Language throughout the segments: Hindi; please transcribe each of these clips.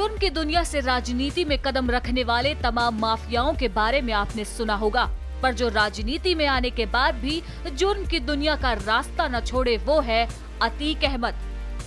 जुर्म की दुनिया से राजनीति में कदम रखने वाले तमाम माफियाओं के बारे में आपने सुना होगा, पर जो राजनीति में आने के बाद भी जुर्म की दुनिया का रास्ता न छोड़े वो है अतीक अहमद।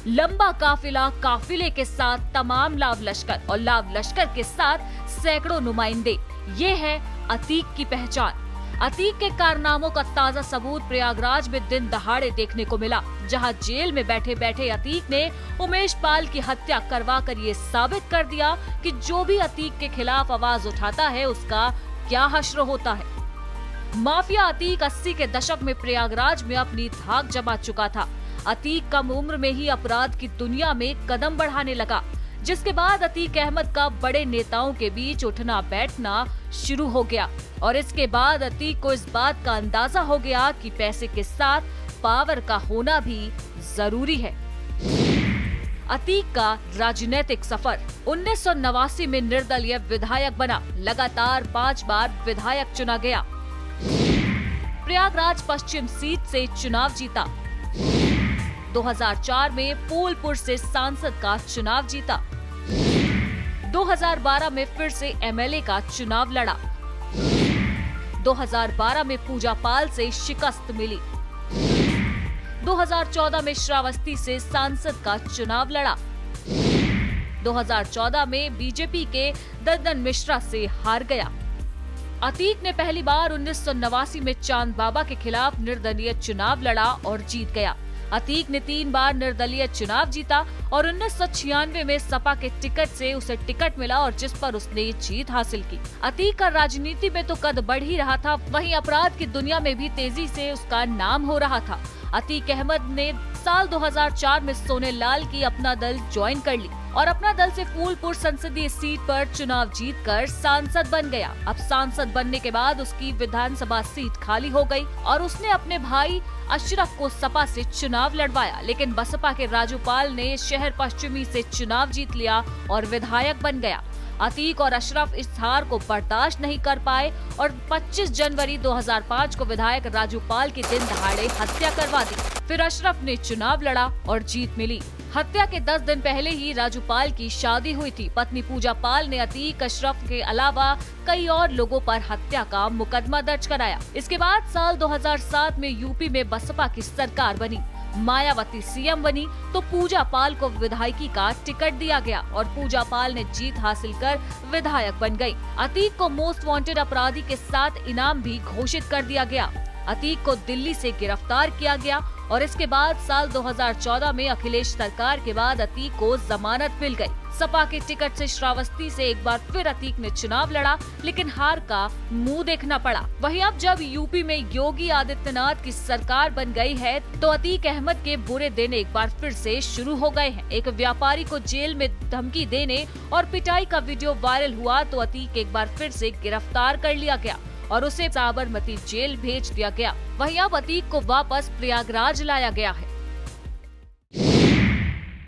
लंबा काफिला, काफिले के साथ तमाम लाव लश्कर और लाव लश्कर के साथ सैकड़ों नुमाइंदे, ये है अतीक की पहचान। अतीक के कारनामों का ताजा सबूत प्रयागराज में दिन दहाड़े देखने को मिला, जहां जेल में बैठे बैठे अतीक ने उमेश पाल की हत्या करवाकर ये साबित कर दिया कि जो भी अतीक के खिलाफ आवाज उठाता है उसका क्या हश्र होता है। माफिया अतीक 80 के दशक में प्रयागराज में अपनी धाक जमा चुका था। अतीक कम उम्र में ही अपराध की दुनिया में कदम बढ़ाने लगा, जिसके बाद अतीक अहमद का बड़े नेताओं के बीच उठना बैठना शुरू हो गया और इसके बाद अतीक को इस बात का अंदाजा हो गया कि पैसे के साथ पावर का होना भी जरूरी है। अतीक का राजनीतिक सफर 1989 में निर्दलीय विधायक बना, लगातार 5 बार विधायक चुना गया। प्रयागराज पश्चिम सीट से चुनाव जीता। 2004 में फूलपुर से सांसद का चुनाव जीता। 2012 में फिर से एमएलए का चुनाव लड़ा। 2012 में पूजा पाल से शिकस्त मिली। 2014 में श्रावस्ती से सांसद का चुनाव लड़ा। 2014 में बीजेपी के ददन मिश्रा से हार गया। अतीक ने पहली बार 1989 में चांद बाबा के खिलाफ निर्दलीय चुनाव लड़ा और जीत गया। अतीक ने 3 बार निर्दलीय चुनाव जीता और 1996 में सपा के टिकट से उसे टिकट मिला और जिस पर उसने जीत हासिल की। अतीक का राजनीति में तो कद बढ़ ही रहा था, वहीं अपराध की दुनिया में भी तेजी से उसका नाम हो रहा था। अतीक अहमद ने साल 2004 में सोनेलाल की अपना दल ज्वाइन कर ली और अपना दल से फूलपुर संसदीय सीट पर चुनाव जीतकर सांसद बन गया। अब सांसद बनने के बाद उसकी विधानसभा सीट खाली हो गई और उसने अपने भाई अशरफ को सपा से चुनाव लड़वाया, लेकिन बसपा के राजूपाल ने शहर पश्चिमी से चुनाव जीत लिया और विधायक बन गया। अतीक और अशरफ इस हार को बर्दाश्त नहीं कर पाए और 25 जनवरी 2005 को विधायक राजूपाल की दिन दहाड़े हत्या करवा दी। फिर अशरफ ने चुनाव लड़ा और जीत मिली। हत्या के 10 दिन पहले ही राजूपाल की शादी हुई थी। पत्नी पूजा पाल ने अतीक, अशरफ के अलावा कई और लोगों पर हत्या का मुकदमा दर्ज कराया। इसके बाद साल 2007 में यूपी में बसपा की सरकार बनी, मायावती सीएम बनी तो पूजा पाल को विधायकी का टिकट दिया गया और पूजा पाल ने जीत हासिल कर विधायक बन गई। अतीक को मोस्ट वांटेड अपराधी के साथ इनाम भी घोषित कर दिया गया। अतीक को दिल्ली से गिरफ्तार किया गया और इसके बाद साल 2014 में अखिलेश सरकार के बाद अतीक को जमानत मिल गई। सपा के टिकट से श्रावस्ती से एक बार फिर अतीक ने चुनाव लड़ा, लेकिन हार का मुंह देखना पड़ा। वहीं अब जब यूपी में योगी आदित्यनाथ की सरकार बन गई है तो अतीक अहमद के बुरे दिन एक बार फिर से शुरू हो गए हैं। एक व्यापारी को जेल में धमकी देने और पिटाई का वीडियो वायरल हुआ तो अतीक एक बार फिर से गिरफ्तार कर लिया गया और उसे साबरमती जेल भेज दिया गया। वहीं अब अतीक को वापस प्रयागराज लाया गया है।